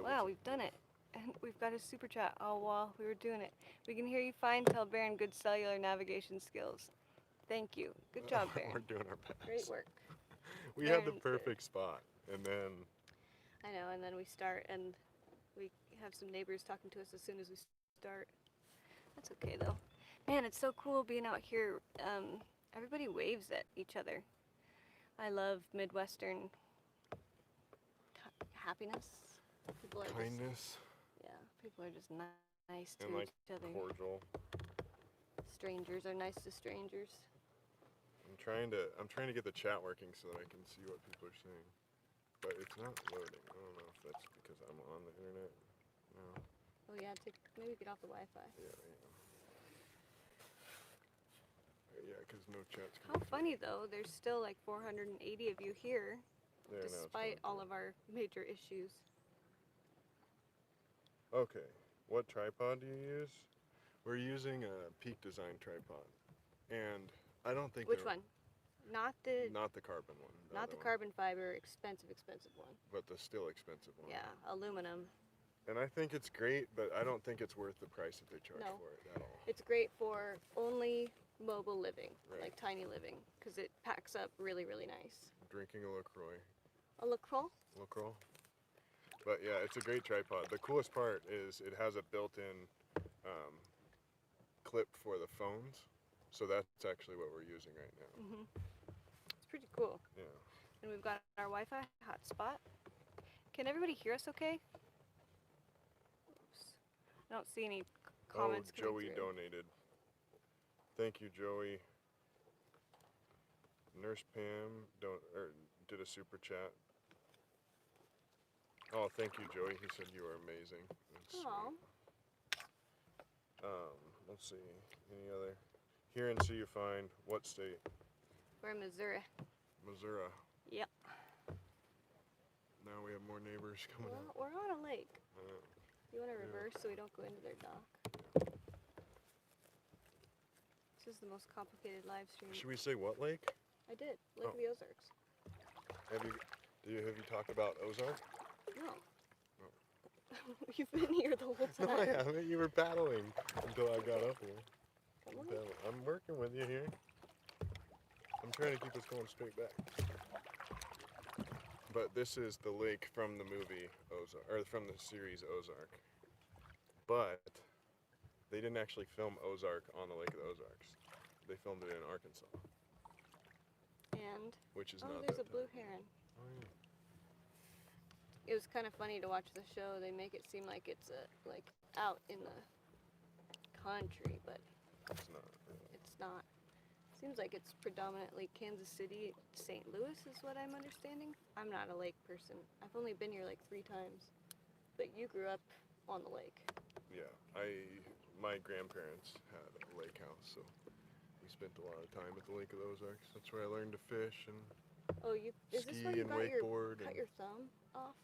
Wow, we've done it. And we've got a super chat all while we were doing it. We can hear you fine. Tell Barron good cellular navigation skills. Thank you. Good job, We're Barron. doing our best. Great work. We had the Barron's perfect spot, and then I know, and then we start, and we have some neighbors talking to us as soon as we start. That's okay, though. Man, it's so cool being out here. Everybody waves at each other. I love Midwestern happiness. People are kindness people are just nice to and like each other. cordial. Strangers are nice to strangers. I'm trying to get the chat working so that I can see what people are saying, but it's not loading. I don't know if that's because I'm on the internet. No. Oh yeah, maybe get off the Wi-Fi. Yeah, because no chat's How coming funny though, there's still like 480 of you here, through. despite all of our major issues. Okay, what tripod do you use? We're using a Peak Design tripod, and I don't think Which one? Not the carbon one. not the carbon fiber expensive one. But the still expensive one. Yeah, aluminum. And I think it's great, but I don't think it's worth the price that they charge for it at all. It's great for only mobile living, Right. like tiny living, because it packs up really, really nice. Drinking a LaCroix. A LaCroix? LaCroix. But yeah, it's a great tripod. The coolest part is it has a built-in clip for the phones. So that's actually what we're using right now. Mm-hmm. It's pretty cool. Yeah. And we've got our Wi-Fi hotspot. Can everybody hear us okay? Oops. I don't see any comments coming Joey through. donated. Thank you, Joey. Nurse Pam did a super chat. Oh, thank you, Joey. He said you are amazing. That's Aw. sweet. Let's see. Any other? Here in See You Find. What state? We're in Missouri. Missouri. Yep. Now we have more neighbors coming Well, up. we're on a lake. You want to Yeah. reverse so we don't go into their dock? This is the most complicated live stream. Should we say what lake? I did. Lake of the Ozarks. Have you talked about Ozark? No. No. You've been here the whole time. No, I haven't. You were paddling until I got up here. Come on. I'm working with you here. I'm trying to keep us going straight back. But this is the lake from the movie Ozark, or from the series Ozark. But they didn't actually film Ozark on the Lake of the Ozarks. They filmed it in Arkansas. And Which is oh, not there's that a blue tough. heron. Oh yeah. It was kind of funny to watch the show. They make it seem like it's like out in the country, but It's not really. it's not. Seems like it's predominantly Kansas City, St. Louis is what I'm understanding. I'm not a lake person. I've only been here like 3 times. But you grew up on the lake. Yeah, my grandparents had a lake house, so we spent a lot of time at the Lake of the Ozarks. That's where I learned to fish and Oh, is this ski where you and got wakeboard. cut your thumb off?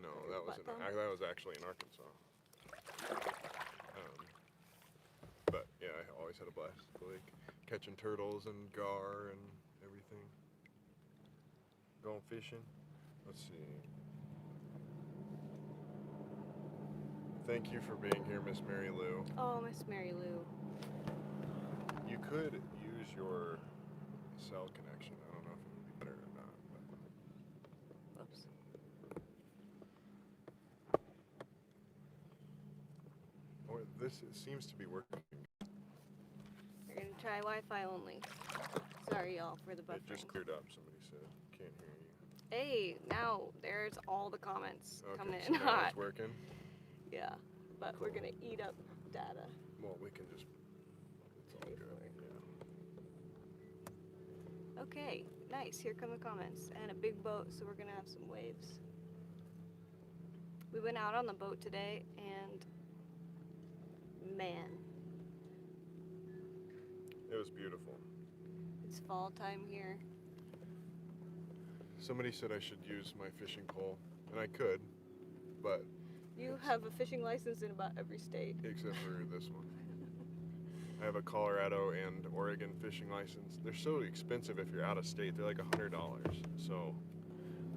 No, Or that butt thumb? was actually in Arkansas. But yeah, I always had a blast at the lake, catching turtles and gar and everything. Going fishing. Let's see. Thank you for being here, Miss Mary Lou. Oh, Miss Mary Lou. You could use your cell connection. I don't know if it would be better or not. But Whoops. it seems to be working. We're going to try Wi-Fi only. Sorry, y'all, for the buffering. It just cleared up, somebody said. Can't hear you. Hey, now there's all the comments coming Okay, in so now hot. it's working? Yeah, but we're going to eat up data. Well, we can just... It's all good, yeah. Okay, nice. Here come the comments. And a big boat, so we're going to have some waves. We went out on the boat today, and man, It was beautiful. it's fall time here. Somebody said I should use my fishing pole, and I could, but You have a fishing license in about every state. except for this one. I have a Colorado and Oregon fishing license. They're so expensive if you're out of state. They're like $100. So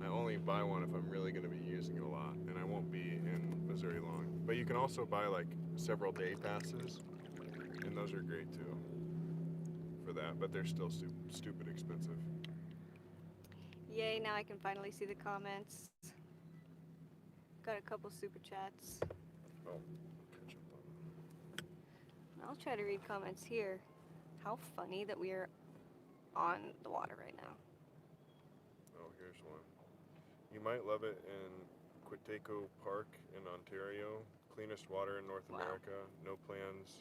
I only buy one if I'm really going to be using it a lot, and I won't be in you can also buy like several day passes, and those are great too for that, but they're still stupid expensive. Yay, now I can finally see the comments. Got a couple super chats. Oh, catch up on. I'll try to read comments here. How funny that we are on the water right now. Oh, here's one. You might love it in Quiteco Park in Ontario. Cleanest water in North Wow. America. No planes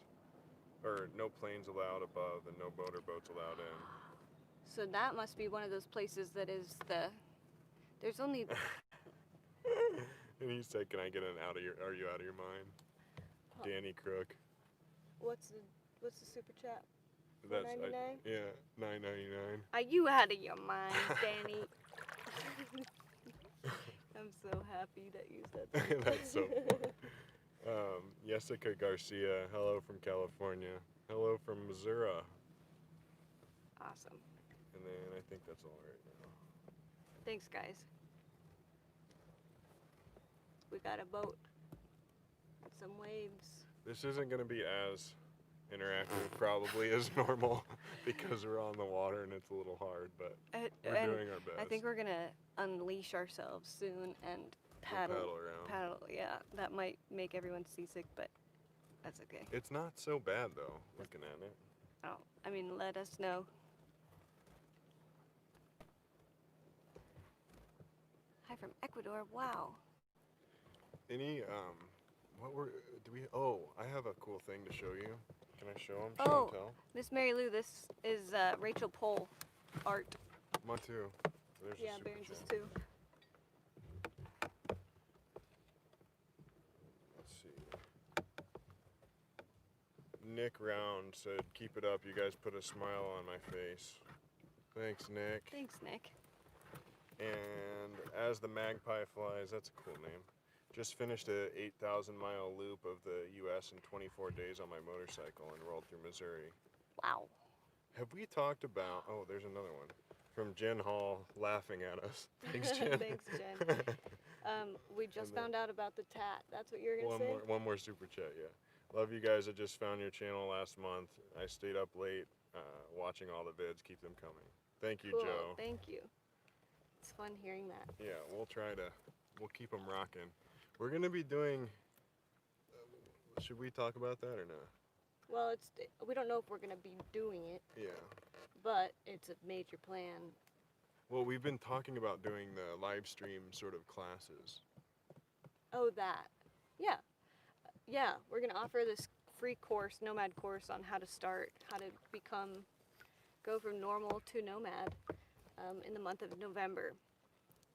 allowed above, and no motorboats allowed in. So that must be one of those places that is there's only And he said, "Can I get an are you out of your mind?" Huh. Danny Crook. what's the super chat? That's $4.99? yeah, $9.99. Are you out of your mind, Danny? I'm so happy that you said that. That's so funny. Jessica Garcia, hello from California. Hello from Missouri. Awesome. And then I think that's all right now. Thanks, guys. We got a boat and some waves. This isn't going to be as interactive probably as normal because we're on the water and it's a little hard, but we're And doing our best. I think we're gonna unleash ourselves soon and paddle around. Paddle, yeah. That might make everyone seasick, but that's okay. It's not so bad though, looking at it. Oh, I mean, let us know. Hi from Ecuador. Wow. Any I have a cool thing to show you. Can I show them? Oh. and tell? Miss Mary Lou, this is Rachel Pohl art. Mine too. There's a Yeah, super Barron's is chat. too. Let's see. Nick Round said, "Keep it up. You guys put a smile on my face." Thanks, Nick. Thanks, Nick. And as the magpie flies, that's a cool name. Just finished a 8,000-mile loop of the U.S. in 24 days on my motorcycle and rolled through Missouri. Wow. Have we talked about? Oh, there's another one from Jen Hall laughing at us. Thanks, Jen. Thanks, Jen. We just found out about the tat. That's what you were gonna say? One more super chat, yeah. Love you guys. I just found your channel last month. I stayed up late watching all the vids. Keep them coming. Thank you, Cool. Joe. Thank you. It's fun hearing that. Yeah, we'll keep them rocking. We're going to be doing, should we talk about that or not? Well, we don't know if we're gonna be doing it, Yeah. but it's a major plan. Well, we've been talking about doing the live stream sort of classes. Oh, that. Yeah. Yeah, we're going to offer this free course, Nomad course, on how to start, how to go from normal to Nomad in the month of November.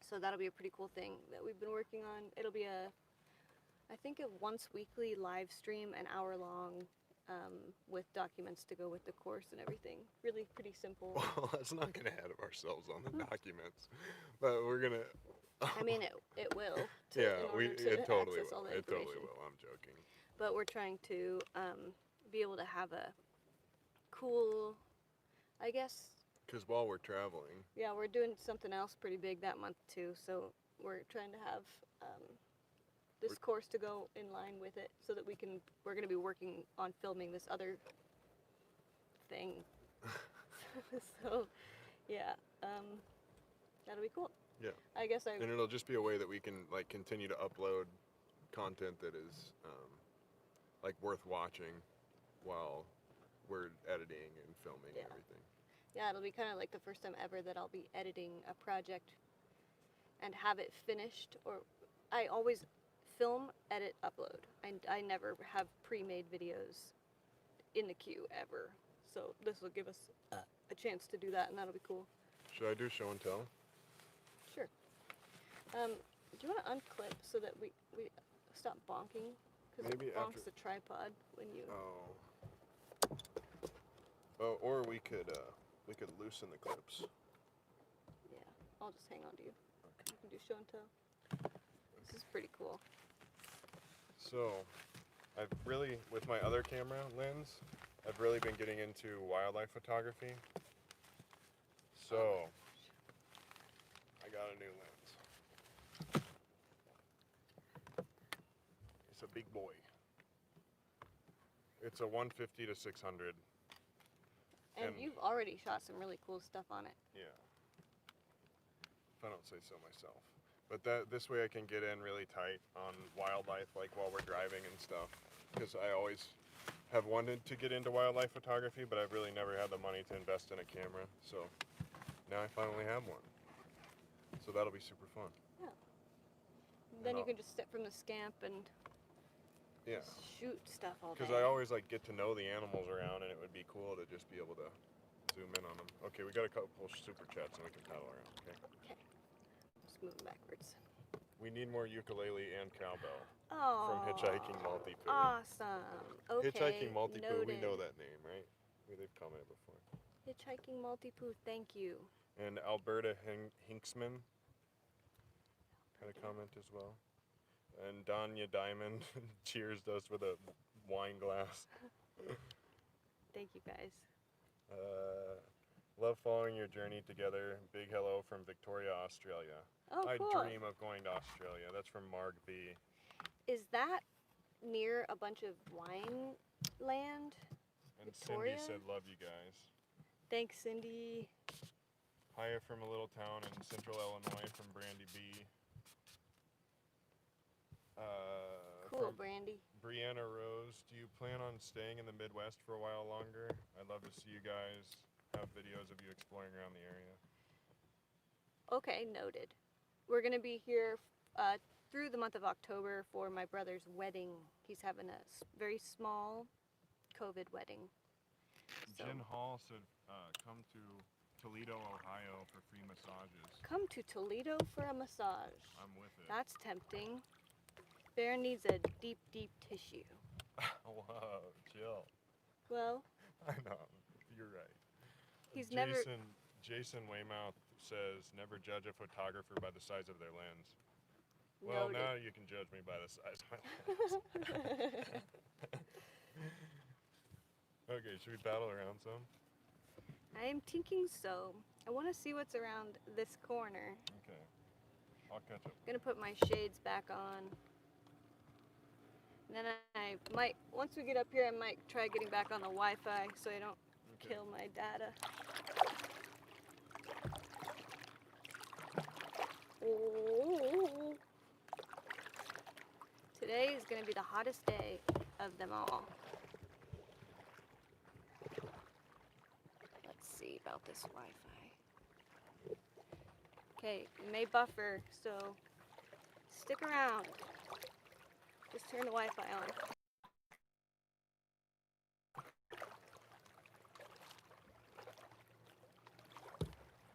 So that'll be a pretty cool thing that we've been working on. It'll be I think a once weekly live stream, an hour long, with documents to go with the course and everything. Really pretty simple. Well, let's not get ahead of ourselves on the documents, but we're going to... I mean, it will. Yeah, it totally access all will. the It totally information. will. I'm joking. But we're trying to be able to have a cool, I guess. Because while we're traveling, Yeah, we're doing something else pretty big that month too. So we're trying to have this course to go in line with it, so that we're going to be working on filming this other thing. So, yeah, that'll be cool. Yeah. I guess and it'll just be a way that we can like continue to upload content that is like worth watching while we're editing and filming and everything. Yeah, it'll be kind of like the first time ever that I'll be editing a project and have it finished. Or I always film, edit, upload. I never have pre-made videos in the queue ever. So this will give us a chance to do that, and that'll be cool. Should I do show and tell? Sure. Do you want to unclip so that we stop bonking? Because Maybe it bonks after- the tripod when you... Oh, or we could loosen the clips. Yeah, I'll just hang on to you. Okay. You can do show and tell. This is pretty cool. So, I've really, with my other camera lens, I've really been getting into wildlife photography. So, I got a new lens. It's a big boy. It's a 150 to 600. And you've already shot some really cool stuff on it. Yeah. If I don't say so myself. But this way I can get in really tight on wildlife, like while we're driving and stuff. Because I always have wanted to get into wildlife photography, but I've really never had the money to invest in a camera. So now I finally have one. So that'll be super fun. Yeah. Then you can just sit from the scamp and shoot stuff all day. Because I always like get to know the animals around, and it would be cool to just be able to zoom in on them. Okay, we got a couple super chats, and we can paddle around. Okay. Okay. Just moving backwards. We need more ukulele and cowbell. Oh. From Hitchhiking Multi-Poo. Awesome. Okay. Hitchhiking Multi-Poo, we noted. know that name, right? They've commented before. Hitchhiking Multi-Poo, thank you. And Alberta Hinksman had a comment as well. And Danya Diamond cheers us with a wine glass. Thank you, guys. Love following your journey together. Big hello from Victoria, Australia. Oh, cool. I dream of going to Australia. That's from Marg B. Is that near a bunch of wine land? And Victoria? Cindy said, love you guys. Thanks, Cindy. Hiya from a little town in central Illinois from Brandy B. Cool, from Brandy. Brianna Rose, do you plan on staying in the Midwest for a while longer? I'd love to see you guys have videos of you exploring around the area. Okay, noted. We're going to be here through the month of October for my brother's wedding. He's having a very small COVID wedding. So, Jen Hall said, come to Toledo, Ohio for free massages. come to Toledo for a massage. I'm with it. That's tempting. Barron needs a deep, deep tissue. Wow, chill. Well, I know, you're right. he's Jason Weymouth says, never judge a photographer by the size of their lens. Well, noted. now you can judge me by the size of my lens. Okay, should we paddle around some? I am thinking so. I want to see what's around this corner. Okay, I'll catch up. I'm gonna put my shades back on. And then I might, once we get up here, I might try getting back on the Wi-Fi so I don't kill my data. Oh. Today is gonna be the hottest day of them all. Let's see about this Wi-Fi. Okay, it may buffer, so stick around. Just turn the Wi-Fi on.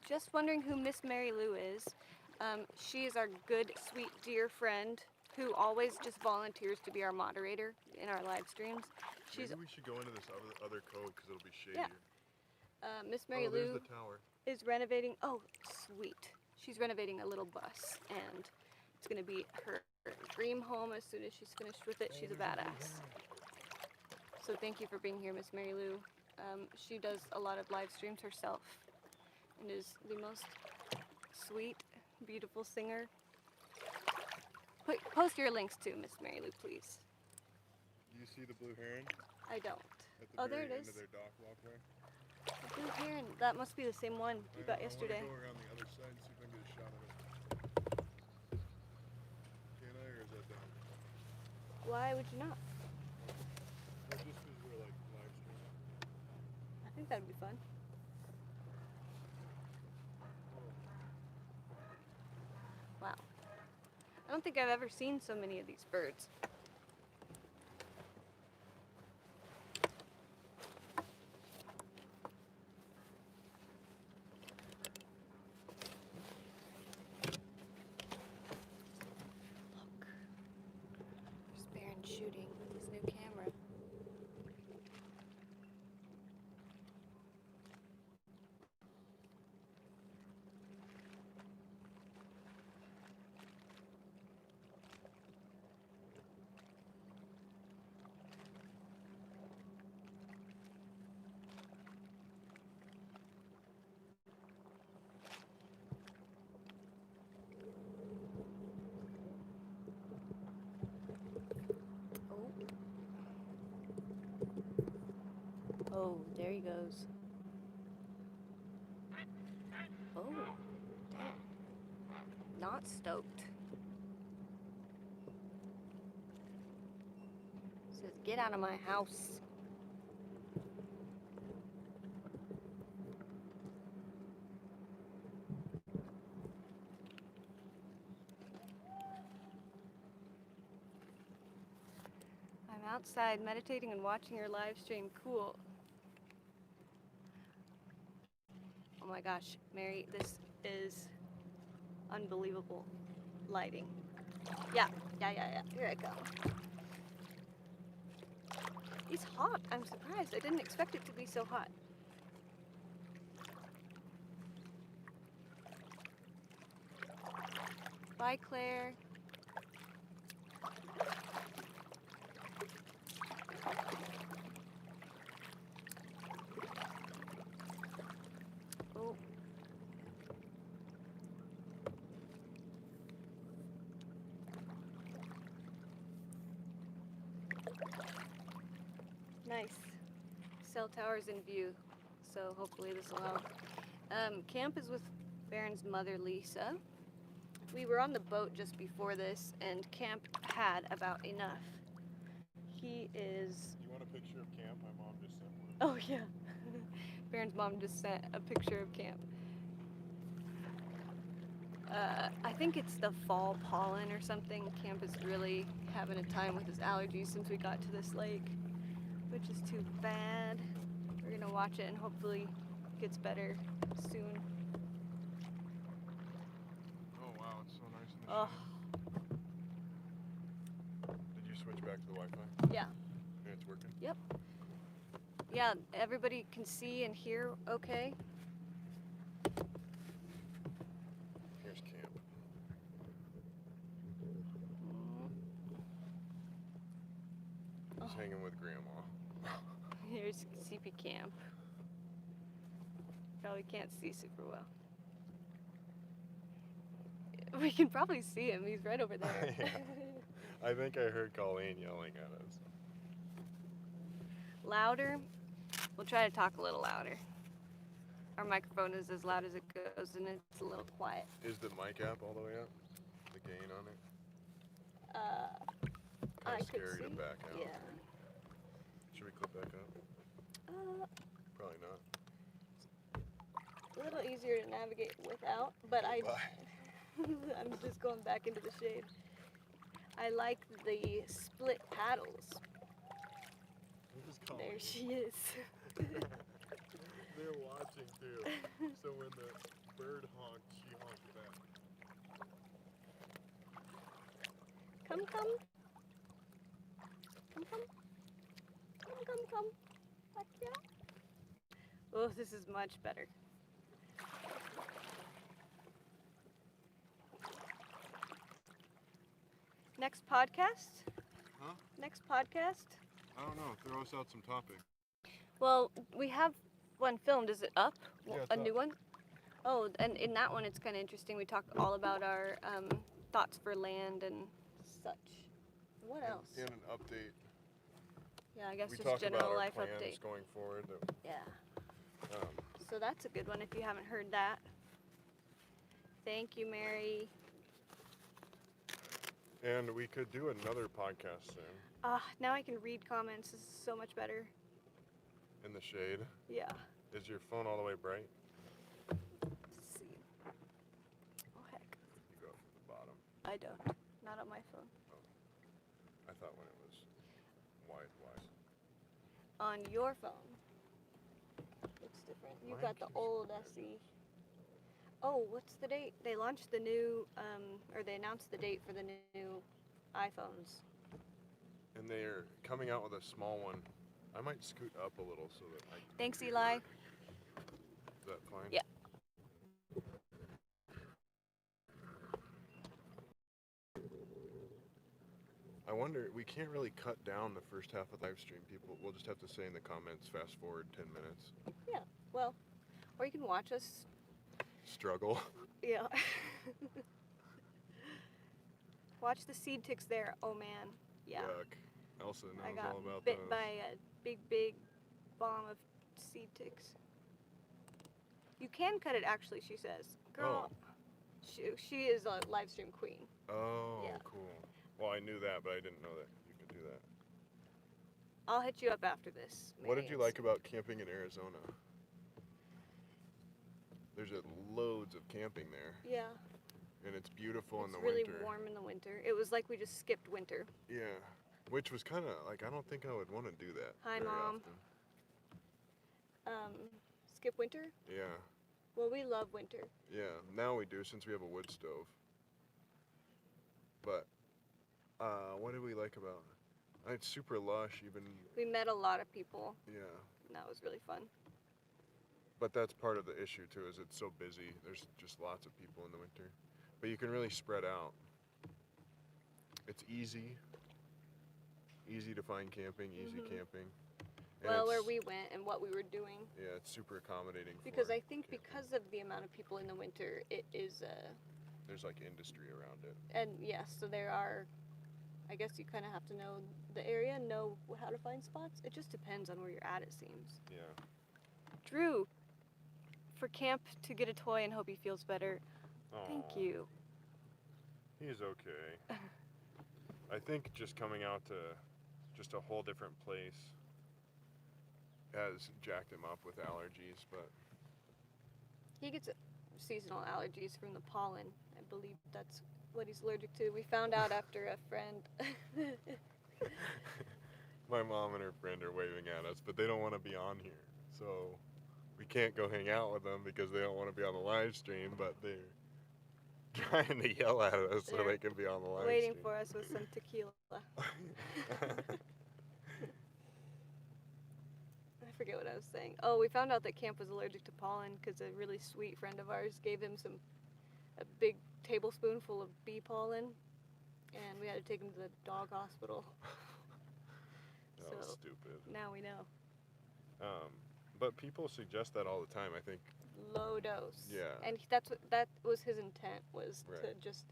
Just wondering who Miss Mary Lou is. She is our good, sweet, dear friend who always just volunteers to be our moderator in our live streams. Maybe we should go into this other cove because it'll be shadier. Yeah. Miss Mary there's Lou the tower. is renovating. Oh, sweet. She's renovating a little bus, and it's going to be her dream home as soon as she's finished with it. She's a badass. So thank you for being here, Miss Mary Lou. She does a lot of live streams herself and is the most sweet, beautiful singer. Post your links too, Miss Mary Lou, please. Do you see the blue heron? I don't. At the There very it end is. of their dock walkway? The blue heron. That must be the same one you got yesterday. I want to go around the other side and see if I can get a shot of it. Can I, or is that done? Why would you not? Or just because we're like live streaming? I think that'd be fun. Wow. I don't think I've ever seen so many of these birds. Look. There's Barron shooting with his new camera. Oh, there he goes. Oh, damn. Not stoked. Says, get out of my house. I'm outside meditating and watching your live stream. Cool. Oh my gosh, Mary, this is unbelievable lighting. Yeah. Here I go. It's hot. I'm surprised. I didn't expect it to be so hot. Bye, Claire. Oh. Nice. Cell towers in view, so hopefully this will help. Kamp is with Barron's mother, Lisa. We were on the boat just before this, and Kamp had about enough. He is... You want a picture of Kamp? My mom just sent one. Oh, yeah. Barron's mom just sent a picture of Kamp. I think it's the fall pollen or something. Kamp is really having a time with his allergies since we got to this lake, which is too bad. We're gonna watch it and hopefully it gets better soon. Oh wow, it's so nice in the Oh, shade. Did you switch back to the Wi-Fi? yeah. Yeah, it's working? Yep. Yeah, everybody can see and hear okay. Here's Kamp. He's hanging with Grandma. Here's CP Kamp. Probably can't see super well. We can probably see him. He's right over there. Yeah. I think I heard Colleen yelling at us. Louder? We'll try to talk a little louder. Our microphone is as loud as it goes, and it's a little quiet. Is the mic app all the way up? The gain on it? I Kind of could scary see. to back out. Yeah. Should we clip back up? Probably not. A little easier to navigate without, but I'm just going back into the shade. I like the split paddles. There she is. They're watching too. So when the bird honks, she honks back. Come. Come. Back here. Oh, this is much better. Next podcast? Huh? Next podcast? I don't know. Throw us out some topics. Well, we have one filmed. Is it up? Yeah, it's a new up. one? Oh, and in that one, it's kind of interesting. We talk all about our thoughts for land and such. What else? And an update. Yeah, I guess We just talk general about our life plans update. going forward. Yeah. Um, So that's a good one if you haven't heard that. Thank you, Mary. and we could do another podcast soon. Now I can read comments. This is so much better. In the shade. Yeah. Is your phone all the way bright? Let's see. Oh, heck. You go up to the bottom. I don't. Not on my phone. I thought when it was wide. On your phone. Looks different. You Mine got the keeps old red. SE. Oh, what's the date? They launched the new, or they announced the date for the new iPhones. And they're coming out with a small one. I might scoot up a little so that I can. Thanks, see Eli. her. Is that fine? Yeah. I wonder, we can't really cut down the first half of the live stream. We'll just have to say in the comments, fast forward 10 minutes. Yeah. Well, or you can watch us. Struggle. Yeah. Watch the seed ticks there. Oh man. Yeah. Yuck. Elsa knows I got all about bit those. by a big bomb of seed ticks. You can cut it, actually, she says. Girl, she is a live stream queen. Oh, Yeah. cool. Well, I knew that, but I didn't know that you could do that. I'll hit you up after this. What did you like about camping in Arizona? There's loads of camping there. Yeah. And it's beautiful in the It's really winter. warm in the winter. It was like we just skipped winter. Yeah. Which was kind of like, I don't think I would want to do that. Hi, very Mom. often. Skip winter? Yeah. Well, we love winter. Yeah. Now we do since we have a wood stove. But what did we like about it? It's super lush, even. We met a lot of people, Yeah. and that was really fun. But that's part of the issue too, is it's so busy. There's just lots of people in the winter. But you can really spread out. It's easy to find camping, easy camping. And Well, where it's- we went and what we were doing. Yeah, it's super accommodating. Because for I think camping. because of the amount of people in the winter, it is, There's like industry around it. and yes, so there are, I guess you kind of have to know the area, know how to find spots. It just depends on where you're at, it seems. Yeah. Drew, for camp to get a toy and hope he feels better. Thank Aw, you. He's okay. I think just coming out to just a whole different place has jacked him up with allergies, but He gets seasonal allergies from the pollen. I believe that's what he's allergic to. We found out after a friend. my mom and her friend are waving at us, but they don't want to be on here. So we can't go hang out with them because they don't want to be on the live stream, but they're trying to yell at us so They're they can be on the live waiting stream. for us with some tequila. I forget what I was saying. Oh, we found out that Kamp was allergic to pollen because a really sweet friend of ours gave him a big tablespoonful of bee pollen, and we had to take him to the dog hospital. That was So stupid. now we know. But people suggest that all the time. I think Low dose. Yeah. And that was his intent, was to Right. just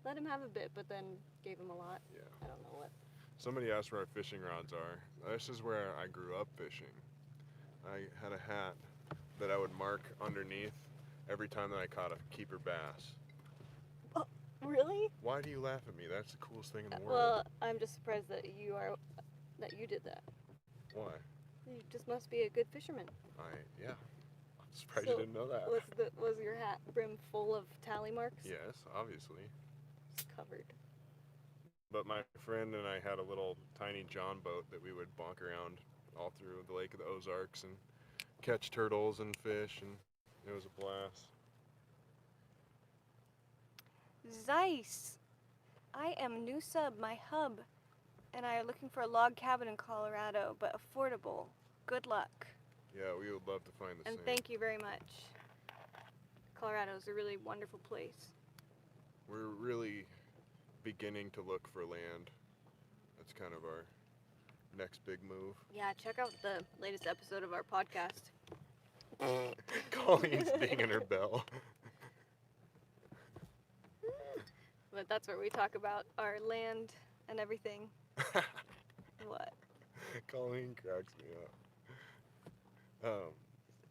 let him have a bit, but then gave him a lot. Yeah. I don't know what. Somebody asked where our fishing rods are. This is where I grew up fishing. I had a hat that I would mark underneath every time that I caught a keeper bass. Really? Why do you laugh at me? That's the coolest thing in the world. Well, I'm just surprised that you did that. Why? You just must be a good fisherman. Yeah. I'm surprised So, you didn't know that. Was your hat brim full of tally marks? Yes, obviously. It's covered. But my friend and I had a little tiny John boat that we would bonk around all through the Lake of the Ozarks and catch turtles and fish, and it was a blast. Zeiss, I am new sub, my hub, and I are looking for a log cabin in Colorado, but affordable. Good luck. Yeah, we would love to find the And same. thank you very much. Colorado is a really wonderful place. We're really beginning to look for land. That's kind of our next big move. Yeah, check out the latest episode of our podcast. Colleen's dinging her bell. But that's where we talk about our land and everything. What? Colleen cracks me up.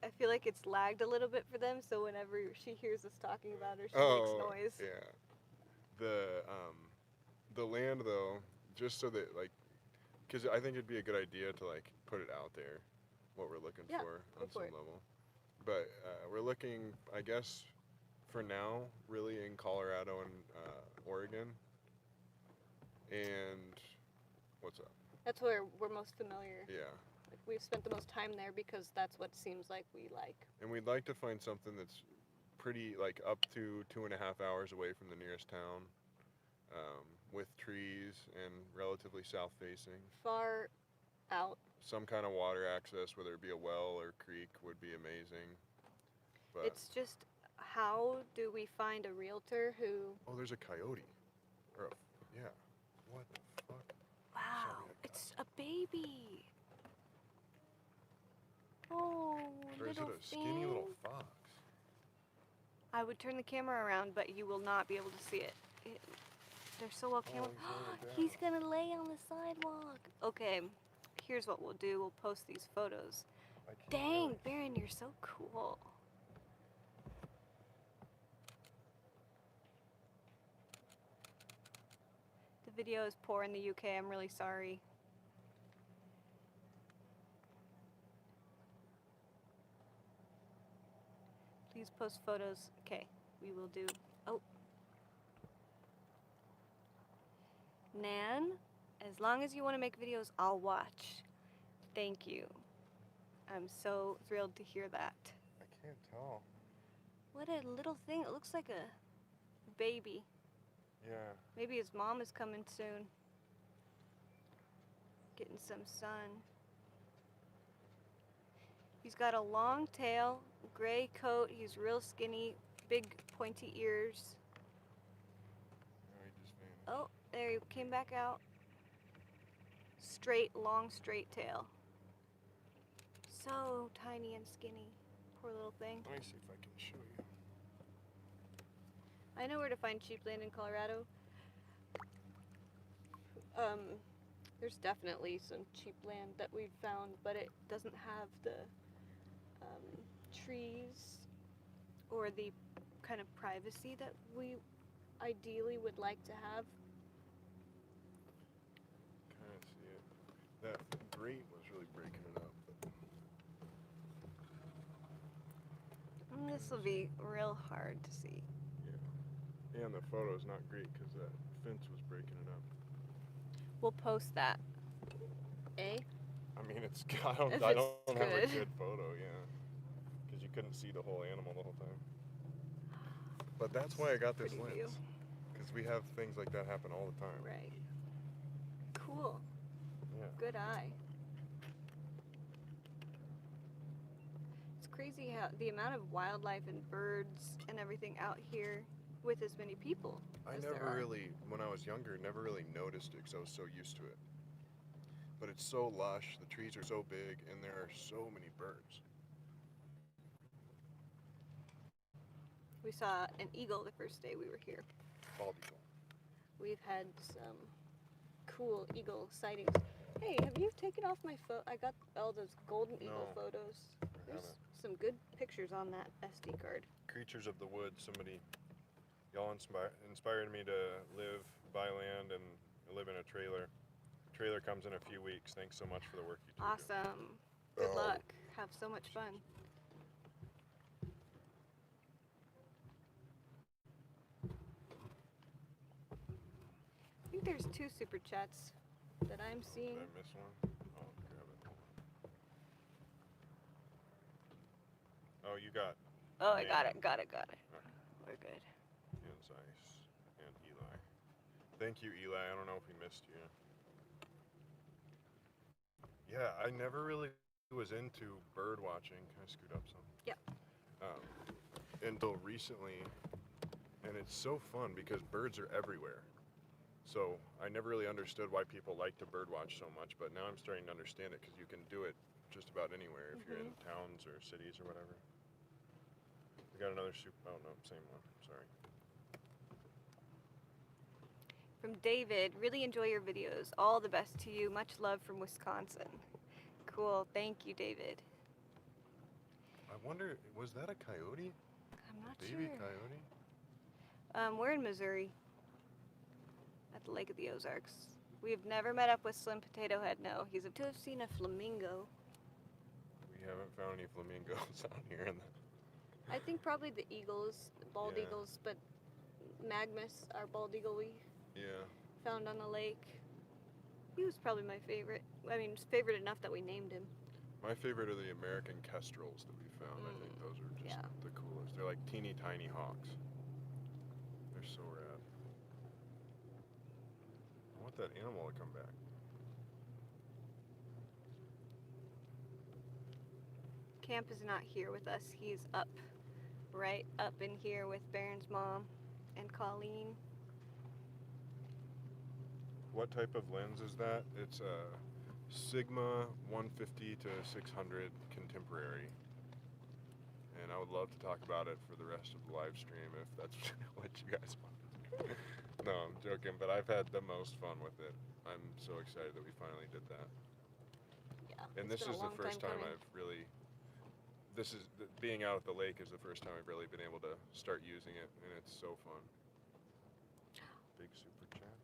I feel like it's lagged a little bit for them, so whenever she hears us talking about her, she Oh, makes noise. yeah. The land though, just so that like, because I think it'd be a good idea to like put it out there, what we're looking Yeah, for go on for some it. level. But we're looking, I guess, for now, really in Colorado and Oregon. And what's up? That's where we're most familiar. Yeah. Like, we've spent the most time there because that's what seems like we like. And we'd like to find something that's pretty, like up to 2.5 hours away from the nearest town, with trees and relatively south facing. Far out. Some kind of water access, whether it be a well or creek, would be amazing. But It's just, how do we find a realtor who... oh, there's a coyote. Yeah. What the fuck? Wow, Sorry, it's a baby. Oh, Or is it little a skinny little thing. fox? I would turn the camera around, but you will not be able to see it. They're so well Oh, camouflaged. he's laying He's gonna lay on the sidewalk. Okay, here's what we'll do. We'll post these photos, I can't Dang, really- Barron, you're so cool. The video is poor in the UK. I'm really sorry. Please post photos. Okay, we will do. Oh. Nan, as long as you want to make videos, I'll watch. Thank you. I'm so thrilled to hear that. I can't tell. What a little thing. It looks like a baby. Yeah. Maybe his mom is coming soon. Getting some sun. He's got a long tail, gray coat. He's real skinny, big pointy ears. No, he just vanished. Oh, there he came back out. Straight, long, straight tail. So tiny and skinny. Poor little thing. Let me see if I can show you. I know where to find cheap land in Colorado. There's definitely some cheap land that we've found, but it doesn't have the trees or the kind of privacy that we ideally would like to have. Kind of see it. That grate was really breaking it up. But This will be real hard to see. yeah. And the photo's not great because that fence was breaking it up. We'll post that. Eh? I mean, it's If I don't it's have a good. good photo, yeah, because you couldn't see the whole animal the whole time. But that's why I got this Pretty lens, view. because we have things like that happen all the time. Right. Cool. Yeah. Good eye. It's crazy how the amount of wildlife and birds and everything out here with as many people. I as there never are. really, when I was younger, never really noticed it because I was so used to it. But it's so lush, the trees are so big, and there are so many birds. We saw an eagle the first day we were here. Bald eagle. We've had some cool eagle sightings. Hey, have you taken off my photo? I got all those golden eagle No, photos. I There's haven't. some good pictures on that SD card. Creatures of the woods. Y'all inspired me to buy land, and live in a trailer. The trailer comes in a few weeks. Thanks so much for the work you do. Awesome. Good Oh. luck. Have so much fun. I think there's 2 super chats that I'm seeing. Did I miss one? Oh, grab it. Oh, you got Oh, I got Yeah. it, got it, got it. Okay. We're good. and Zeiss and Eli. Thank you, Eli. I don't know if we missed you. Yeah, I never really was into bird watching. Can I scoot up some? Yep. Until recently, and it's so fun because birds are everywhere. So I never really understood why people like to bird watch so much, but now I'm starting to understand it because you can do it just about anywhere if you're in towns or cities or whatever. We got another oh no, same one, sorry. From David, really enjoy your videos. All the best to you. Much love from Wisconsin. Cool. Thank you, David. I wonder, was that a coyote? I'm not Baby sure. coyote? We're in Missouri. At the Lake of the Ozarks. We've never met up with Slim Potato Head, no. He's to have seen a flamingo. We haven't found any flamingos out here in the... I think probably the eagles, bald Yeah. eagles, but Magnus, our bald eagle we Yeah. found on the lake. He was probably my favorite. I mean, favorite enough that we named him. My favorite are the American kestrels that we found. I think those are just yeah. the coolest. They're like teeny tiny hawks. They're so rad. I want that animal to come back. Kamp is not here with us. He's up, right up in here with Barron's mom and Colleen. What type of lens is that? It's a Sigma 150 to 600 contemporary. And I would love to talk about it for the rest of the live stream if that's what you guys want. No, I'm joking, but I've had the most fun with it. I'm so excited that we finally did that. Yeah. And it's this been is a the long first time coming. I've really, being out at the lake is the first time I've really been able to start using it, and it's so fun. Big super chat.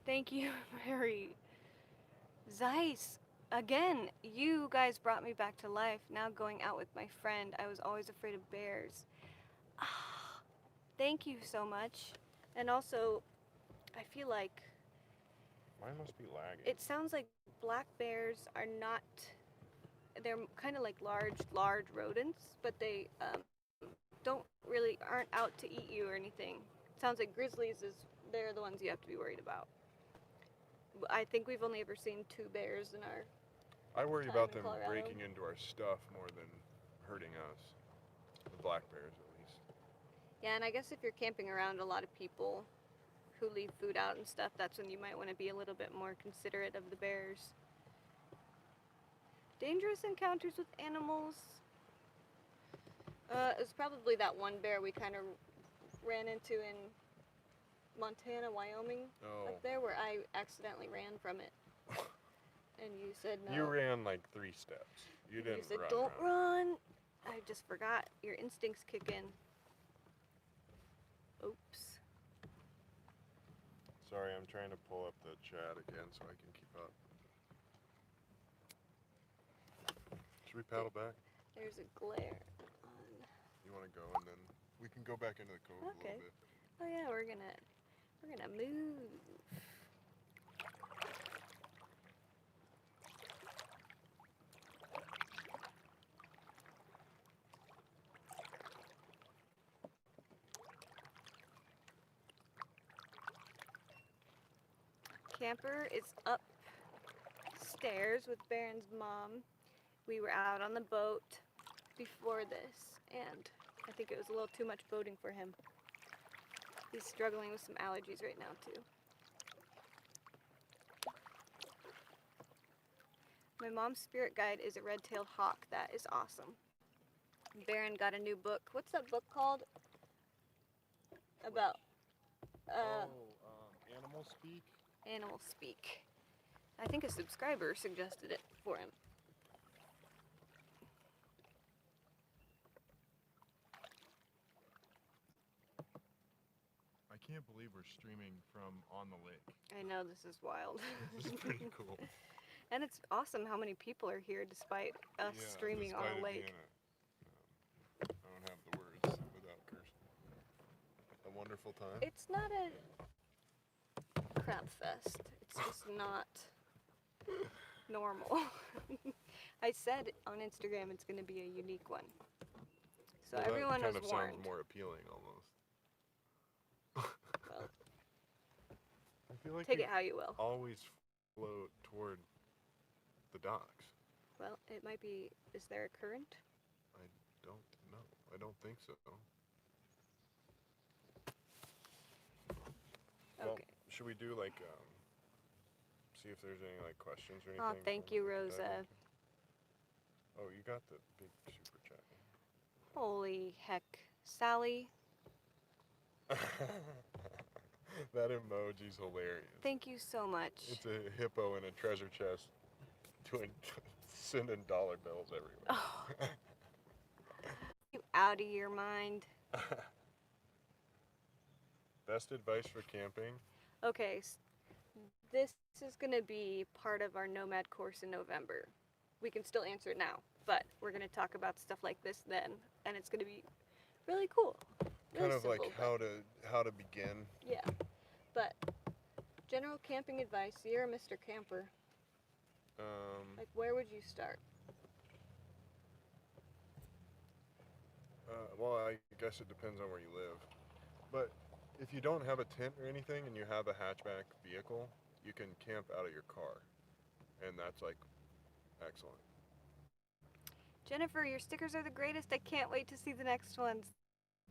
Thank you, Mary. Zeiss, again, you guys brought me back to life. Now going out with my friend, I was always afraid of bears. Ah, thank you so much. And also, I feel like Mine must be lagging. it sounds like black bears are not, they're kind of like large rodents, but they aren't out to eat you or anything. It sounds like grizzlies they're the ones you have to be worried about. I think we've only ever seen 2 bears in our I worry time about in them Colorado. breaking into our stuff more than hurting us. The black bears, at least. Yeah, and I guess if you're camping around a lot of people who leave food out and stuff, that's when you might want to be a little bit more considerate of the bears. Dangerous encounters with animals. It was probably that one bear we kind of ran into in Montana, Wyoming, Oh. up there, where I accidentally ran from it. And you said no. You ran like 3 steps. You didn't You said, run. don't run. I just forgot. Your instincts kick in. Oops. Sorry, I'm trying to pull up the chat again so I can keep up. Should we paddle back? There's a glare on. You want to go, and then we can go back into the cove a Okay. little bit. Oh yeah, we're gonna move. Camper is upstairs with Barron's mom. We were out on the boat before this, and I think it was a little too much boating for him. He's struggling with some allergies right now, too. My mom's spirit guide is a red-tailed hawk. That is awesome. Barron got a new book. What's that book called? About Animal speak? animal speak. I think a subscriber suggested it for him. I can't believe we're streaming from on the lake. I know, this is wild. This is pretty cool. And it's awesome how many people are here despite us streaming on a lake. I don't have the words without cursing. A wonderful time. It's not a crap fest. It's just not normal. I said on Instagram it's going to be a unique one. So Well, everyone that was kind of warned. sounds more appealing almost. Well, I feel like take you it how you will. always float toward the docks. Well, it might be, is there a current? I don't know. I don't think so. Well, Okay. should we do like see if there's any like questions or anything? Oh, thank you, from that Rosa. one? Oh, you got the big super chat. Holy heck. Sally, That emoji's hilarious. thank you so much. It's a hippo in a treasure chest doing sending dollar bills everywhere. Oh. You out of your mind. Best advice for camping? Okay, this is going to be part of our Nomad course in November. We can still answer it now, but we're going to talk about stuff like this then, and it's going to be really cool. Really Kind of like simple, but- how to begin. Yeah, but general camping advice, you're a Mr. Camper. Like, where would you start? Well, I guess it depends on where you live. But if you don't have a tent or anything and you have a hatchback vehicle, you can camp out of your car. And that's like excellent. Jennifer, your stickers are the greatest. I can't wait to see the next ones.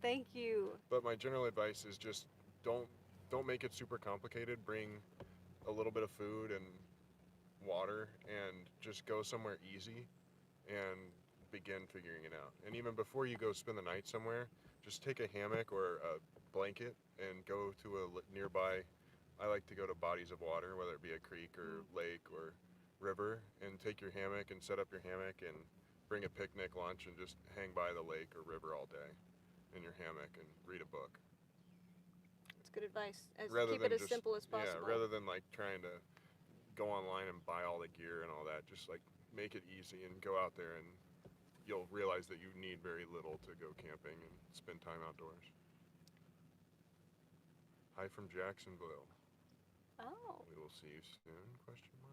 Thank you. But my general advice is just don't make it super complicated. Bring a little bit of food and water and just go somewhere easy and begin figuring it out. And even before you go spend the night somewhere, just take a hammock or a blanket and go to a nearby. I like to go to bodies of water, whether it be a creek or lake or river and take your hammock and set up your hammock and bring a picnic lunch and just hang by the lake or river all day in your hammock and read a book. It's good advice. Rather Keep than it as just- simple as possible. Yeah, rather than like trying to go online and buy all the gear and all that, just like make it easy and go out there and you'll realize that you need very little to go camping and spend time outdoors. Hi from Jacksonville. Oh. We will see you soon, question mark.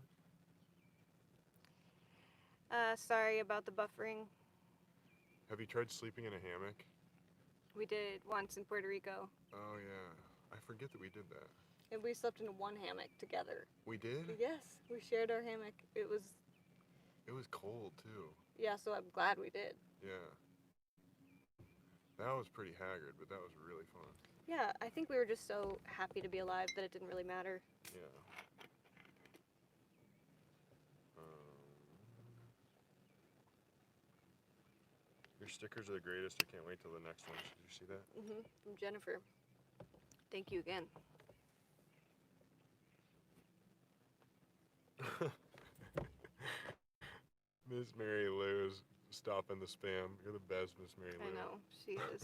Sorry about the buffering. Have you tried sleeping in a hammock? We did once in Puerto Rico. Oh yeah, I forget that we did that. And we slept in one hammock together. We did? Yes, we shared our hammock. It was cold too. Yeah, so I'm glad we did. Yeah. That was pretty haggard, but that was really fun. Yeah, I think we were just so happy to be alive that it didn't really matter. Yeah. Your stickers are the greatest. I can't wait till the next one. Did you see that? From Jennifer. Thank you again. Miss Mary Lou is stopping the spam. You're the best, Miss Mary Lou. I know, she is.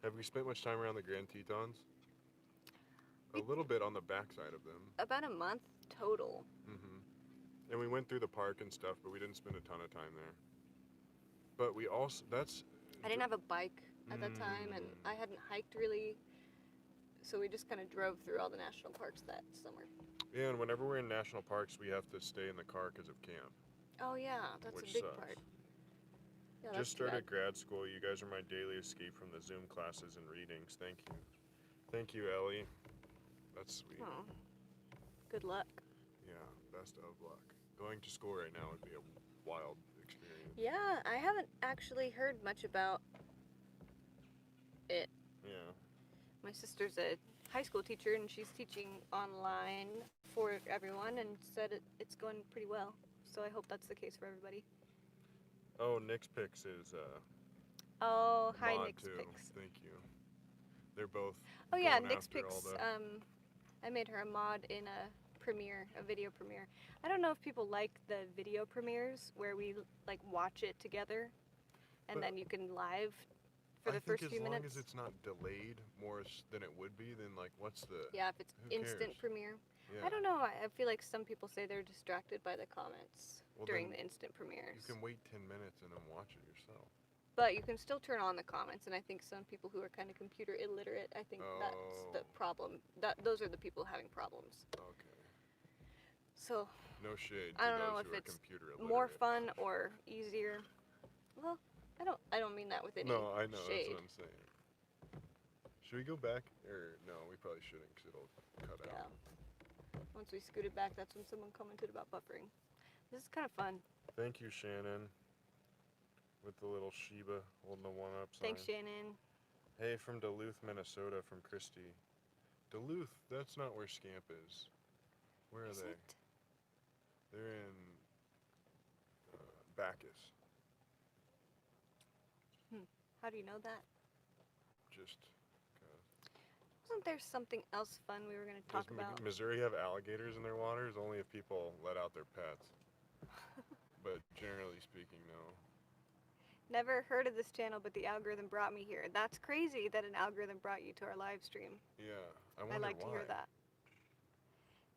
Have we spent much time around the Grand Tetons? A little bit on the backside of them. About a month total. And we went through the park and stuff, but we didn't spend a ton of time there. But we also, I didn't have a bike at that time, and I hadn't hiked really, so we just kind of drove through all the national parks that summer. Yeah, and whenever we're in national parks, we have to stay in the car because of camp. Oh yeah, that's Which a big sucks. part. Yeah, Just that's too started bad. grad school. You guys are my daily escape from the Zoom classes and readings. Thank you. Thank you, Ellie. That's sweet. Oh, good luck. Yeah, best of luck. Going to school right now would be a wild experience. Yeah, I haven't actually heard much about it. Yeah. My sister's a high school teacher, and she's teaching online for everyone, and said it's going pretty well. So I hope that's the case for everybody. Oh, Nick's Picks is Oh, hi, mod Nick's too. Picks. Thank you. They're both. Oh yeah, going Nick's after Picks. all the- I made her a mod in a video premiere. I don't know if people like the video premieres where we like watch it together, and But then you can live for I the think first few as long minutes. as it's not delayed more than it would be, then like what's the? Yeah, if it's who instant cares? premiere. Yeah. I don't know. I feel like some people say they're distracted by the comments Well, during then the instant premieres. You can wait 10 minutes and then watch it yourself. But you can still turn on the comments, and I think some people who are kind of computer illiterate, I think that's the Oh. problem. Those are the people having problems. Okay. So No shade to I don't know those if who are it's computer more illiterate. fun or easier. Well, I don't mean that with any No, I know. shade. That's what I'm saying. Should we go back? Or no, we probably shouldn't because it'll cut Yeah. out. Once we scooted back, that's when someone commented about buffering. This is kind of fun. Thank you, Shannon. With the little Sheba holding the one-up sign. Thanks, Shannon. Hey, from Duluth, Minnesota, from Christy. Duluth, that's not where Scamp is. Where are Is they? it? They're in Bacchus. How do you know that? Just 'cause. Wasn't there something else fun we were going to talk Does about? Missouri have alligators in their waters? Only if people let out their pets. But generally speaking, no. Never heard of this channel, but the algorithm brought me here. That's crazy that an algorithm brought you to our live stream. Yeah, I I wonder like why. to hear that.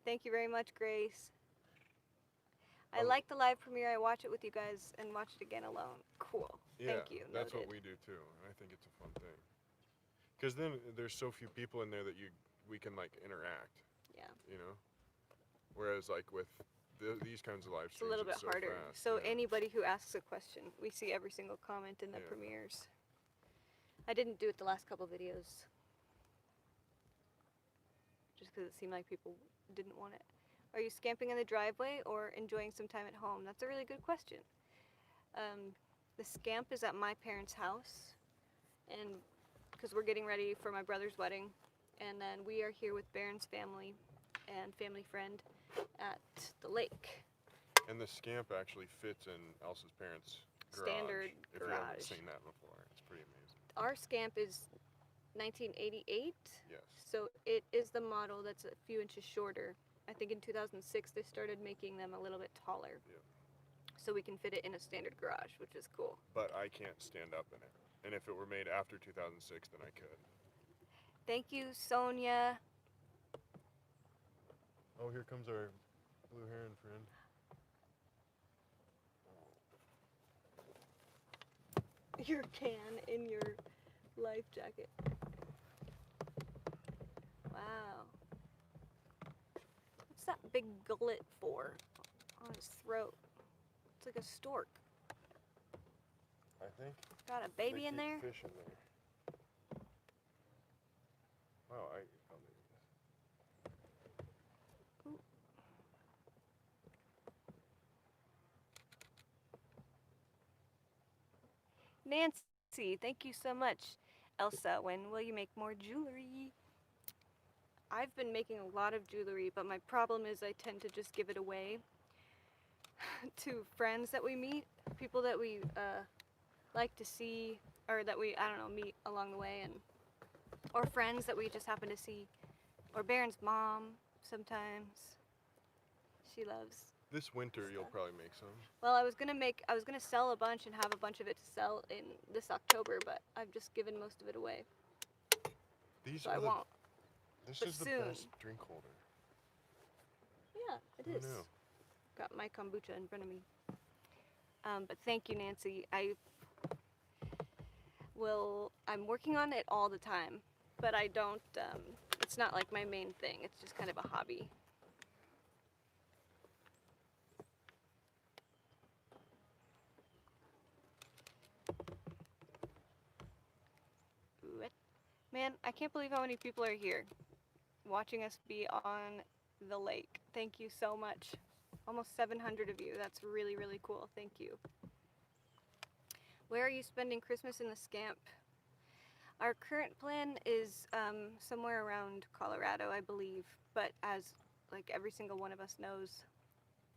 Thank you very much, Grace. I Um, like the live premiere. I watch it with you guys and watch it again alone. Cool. Yeah, Thank you. that's what Noted. we do too, and I think it's a fun thing. Because then there's so few people in there that we can like interact. Yeah. You know. Whereas like with these kinds of live It's a streams, little bit so harder. fast, So yeah. anybody who asks a question, we see every single comment in the Yeah. premieres. I didn't do it the last couple videos. Just because it seemed like people didn't want it. Are you scamping in the driveway or enjoying some time at home? That's a really good question. The scamp is at my parents' house, and because we're getting ready for my brother's wedding, and then we are here with Barron's family and family friend at the lake. And the Scamp actually fits in Elsa's parents' garage. Standard If you haven't garage. seen that before, it's pretty amazing. Our scamp is 1988, Yes. so it is the model that's a few inches shorter I think in 2006 they started making them a little bit taller. Yep. So we can fit it in a standard garage, which is cool. But I can't stand up in it. And if it were made after 2006, then I could. Thank you, Sonia. Oh, here comes our blue heron friend. Your can in your life jacket. Wow. What's that big gullet for on his throat? It's like a stork. I think. Got a baby they in keep there? Fish in there. Wow, I'll leave this. Ooh. Nancy, thank you so much. Elsa, when will you make more jewelry? I've been making a lot of jewelry, but my problem is I tend to just give it away to friends that we meet, people that we like to see, or that we, I don't know, meet along the way, and or friends that we just happen to see, or Barron's mom sometimes. She loves. This winter, you'll Stuff. probably make some. Well, I was gonna sell a bunch and have a bunch of it to sell in this October, but I've just given most of it away, These so are I won't. This but is the soon. best drink holder. Yeah, it Who is. knew? Got my kombucha in front of me. But thank you, Nancy. I'm working on it all the time, but I don't, it's not like my main thing. It's just kind of a hobby. Ooh, man, I can't believe how many people are here watching us be on the lake. Thank you so much. Almost 700 of you. That's really, really cool. Thank you. Where are you spending Christmas in the Scamp? Our current plan is somewhere around Colorado, I believe. But as like every single one of us knows,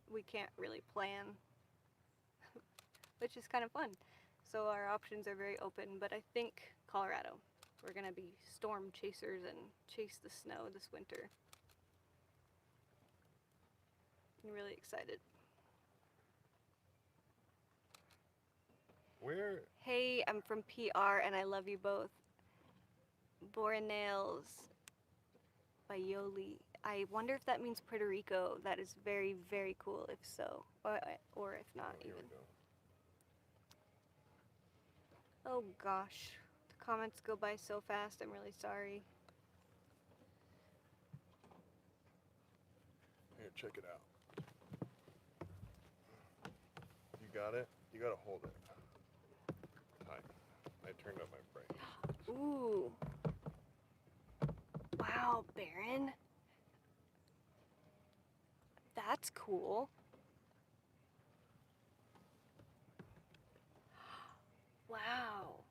we can't really plan, which is kind of fun. So our options are very open, but I think Colorado. We're gonna be storm chasers and chase the snow this winter. I'm really excited. Where? Hey, I'm from PR and I love you both. Nails by Yoli. I wonder if that means Puerto Rico. That is very, very cool if so. Or if not Oh, here even. we go. Oh gosh. The comments go by so fast. I'm really sorry. Here, check it out. You got it? You gotta hold it. Tight. I turned up my brightness. Ooh. Wow, Barron. That's cool. Wow.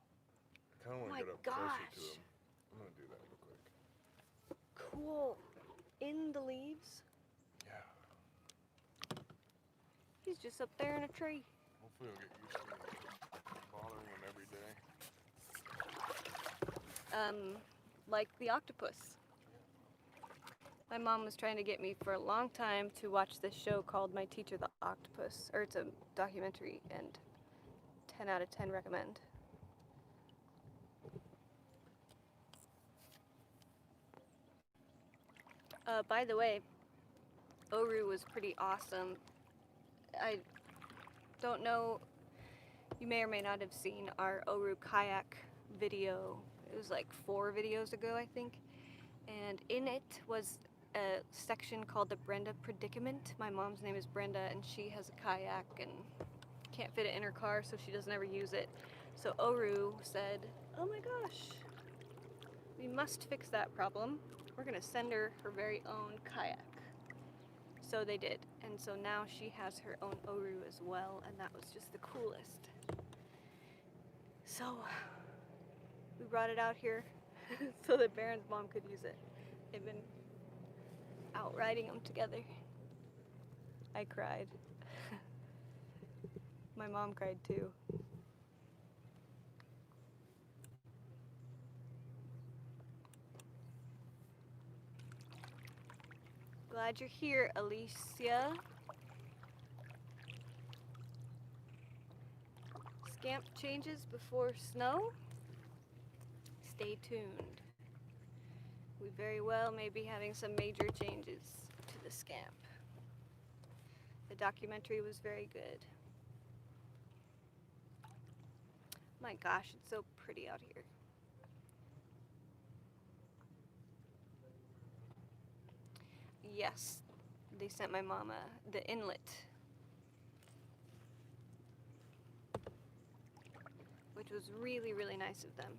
I kinda wanna my get up closer to gosh. him. I'm gonna do that real quick. Cool. In the leaves. Yeah. He's just up there in a tree. Hopefully he'll get used to me bothering him every day. Like the octopus. My mom was trying to get me for a long time to watch this show called My Teacher the Octopus, or it's a documentary, and 10 out of 10 recommend. By the way, Oru was pretty awesome. I don't know, you may or may not have seen our Oru kayak video. It was like 4 videos ago, I think. And in it was a section called the Brenda Predicament. My mom's name is Brenda and she has a kayak and can't fit it in her car, so she doesn't ever use it. So Oru said, oh my gosh, we must fix that problem. We're gonna send her her very own kayak. So they did, and so now she has her own Oru as well, and that was just the coolest. So we brought it out here so that Barron's mom could use it. They've been out riding them together. I cried. My mom cried too. Glad you're here, Alicia. Scamp changes before snow? Stay tuned. We very well may be having some major changes to the scamp. The documentary was very good. My gosh, it's so pretty out here. Yes, they sent my mama the inlet, which was really, really nice of them.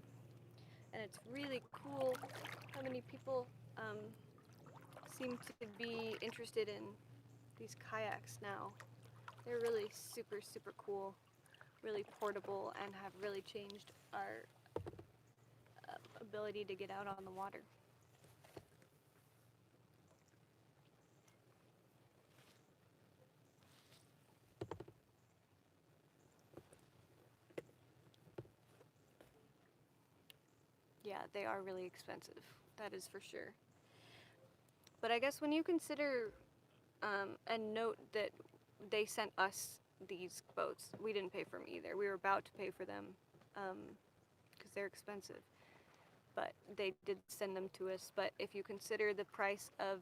And it's really cool how many people seem to be interested in these kayaks now. They're really super, super cool, really portable, and have really changed our ability to get out on the water. Yeah, they are really expensive. That is for sure. But I guess when you consider and note that they sent us these boats, we didn't pay for them either. We were about to pay for them because they're expensive. But they did send them to us. But if you consider the price of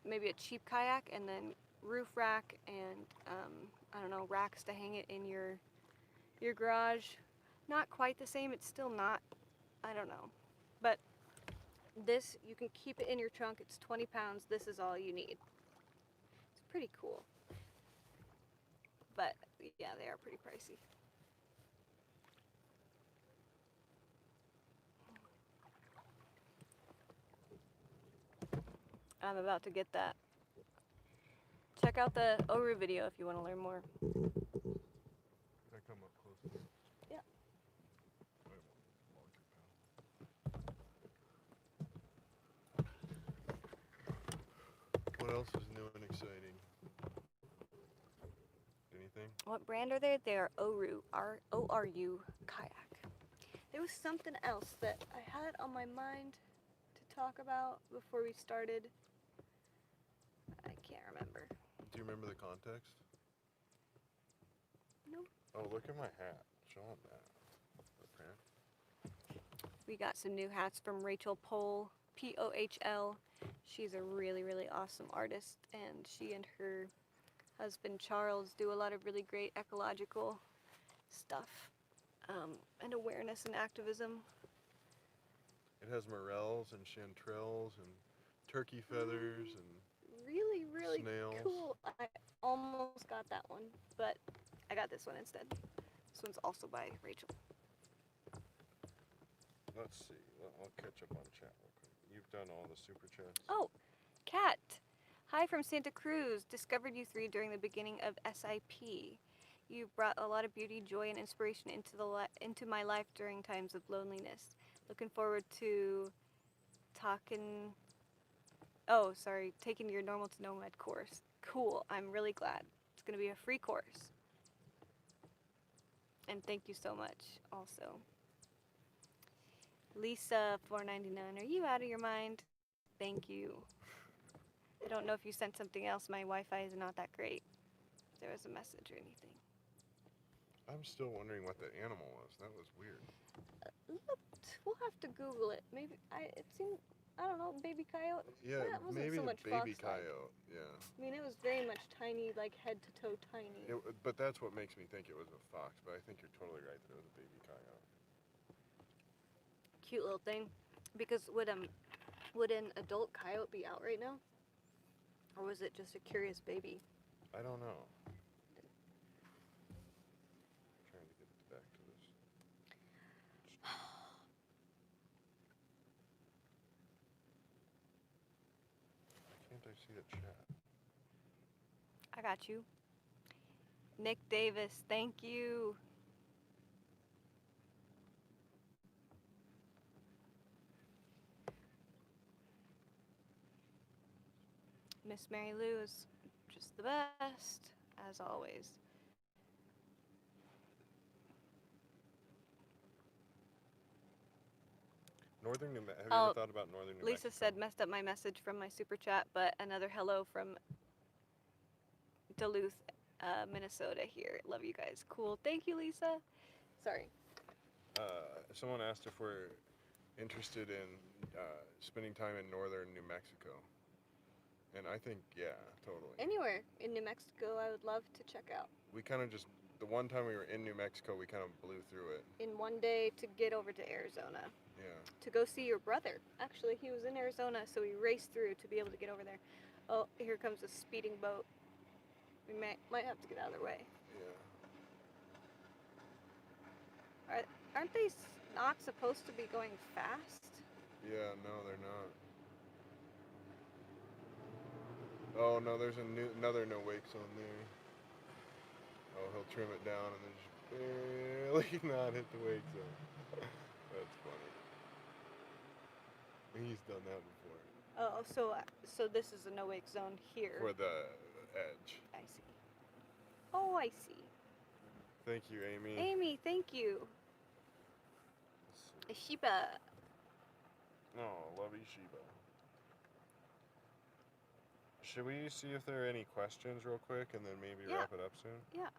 maybe a cheap kayak and then roof rack and I don't know, racks to hang it in your garage, not quite the same. It's still not, I don't know. But this, you can keep it in your trunk. It's 20 pounds. This is all you need. It's pretty cool. But yeah, they are pretty pricey. I'm about to get that. Check out the Oru video if you want to learn more. Can I come up close? Yeah. What else is new and exciting? Anything? What brand are they? They are Oru, O-R-U kayak. There was something else that I had on my mind to talk about before we started. I can't remember. Do you remember the context? No. Oh, look at my hat. Show them that. Okay. We got some new hats from Rachel Pohl, P-O-H-L. She's a really, really awesome artist, and she and her husband Charles do a lot of really great ecological stuff and awareness and activism. It has morels and chanterelles and turkey feathers and Really, really snails. cool. I almost got that one, but I got this one instead. This one's also by Rachel. Let's see. I'll catch up on chat real quick. You've done all the super chats. Oh, Kat. Hi from Santa Cruz. Discovered you three during the beginning of SIP. You brought a lot of beauty, joy, and inspiration into my life during times of loneliness. Looking forward to taking your Normal to Nomad course. Cool. I'm really glad. It's going to be a free course. And thank you so much also. Lisa, $4.99. Are you out of your mind? Thank you. I don't know if you sent something else. My Wi-Fi is not that great. If there was a message or anything. I'm still wondering what the animal was. That was weird. We'll have to Google it. Maybe it seemed, I don't know, baby coyote. Yeah, That wasn't maybe so the much baby fox-like. coyote. Yeah. I mean, it was very much tiny, like head to toe tiny. But that's what makes me think it was a fox. But I think you're totally right that it was a baby coyote. Cute little thing. Because would an adult coyote be out right now? Or was it just a curious baby? I don't know. Trying to get back to this. Why can't I see the chat? I got you. Nick Davis, thank you. Miss Mary Lou is just the best, as always. Have you Oh, ever thought about northern New Lisa Mexico? said messed up my message from my super chat, but another hello from Duluth, Minnesota here. Love you guys. Cool. Thank you, Lisa. Sorry. Someone asked if we're interested in spending time in northern New Mexico. And I think, yeah, totally. Anywhere in New Mexico, I would love to check out. We kind of just, the one time we were in New Mexico, we kind of blew through it. In one day to get over to Arizona. Yeah. To go see your brother. Actually, he was in Arizona, so we raced through to be able to get over there. Oh, here comes a speeding boat. We might have to get out of their way. Yeah. Aren't they not supposed to be going fast? Yeah, no, they're not. Oh, no, there's another no wake zone there. Oh, he'll trim it down and then just barely not hit the wake zone. That's funny. He's done that before. Oh, so this is a no wake zone here. For the edge. I see. Oh, I see. Thank you, Amy. Amy, thank you. A Shiba. Oh, lovey Sheba. Should we see if there are any questions real quick and then maybe Yeah. wrap it up soon? Yeah.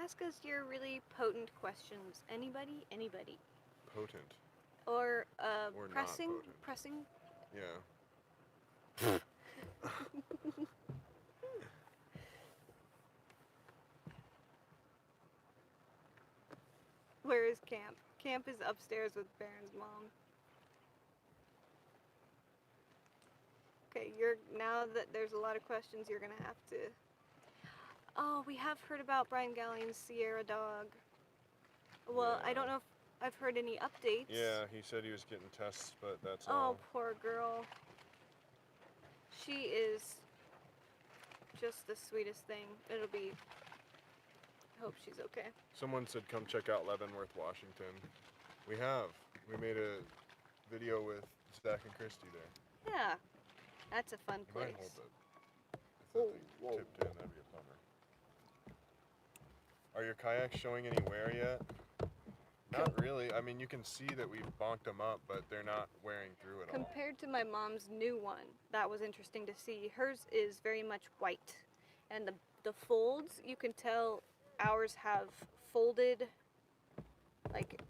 Ask us your really potent questions. Anybody? Anybody. Potent. Or Or not pressing? potent. Pressing? Yeah. Where is Kamp? Kamp is upstairs with Barron's mom. Okay, now that there's a lot of questions, you're gonna have to. Oh, we have heard about Brian Gallian's Sierra dog. Well, I Yeah. don't know if I've heard any updates. Yeah, he said he was getting tests, but that's Oh, all. poor girl. She is just the sweetest thing. It'll be. Hope she's okay. Someone said come check out Leavenworth, Washington. We have. We made a video with Zach and Christy there. Yeah, that's a fun You place. might hold it. If Whoa, that thing whoa. tipped in, that'd be a bummer. Are your kayaks showing any wear yet? Not really. I mean, you can see that we've bonked them up, but they're not wearing through at all. Compared to my mom's new one, that was interesting to see. Hers is very much white, and the folds, you can tell ours have folded, like,